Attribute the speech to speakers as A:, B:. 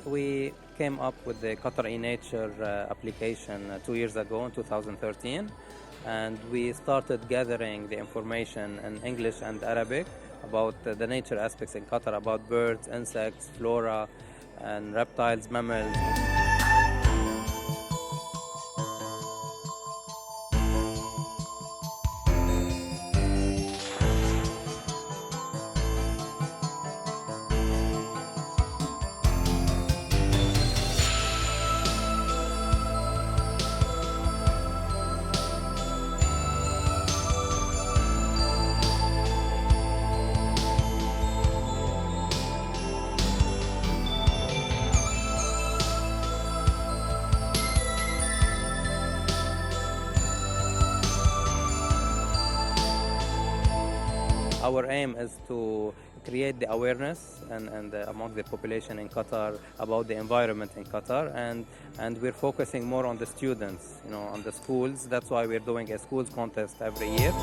A: We came up with the Qatar E Nature application 2 years ago in 2013, and we started gathering the information in English and Arabic about the nature aspects in Qatar, about birds, insects, flora, and reptiles, mammals. Our aim is to create the awareness and among the population in Qatar about the environment in Qatar, and we're focusing more on the students, on the schools. That's why we're doing a schools contest every year.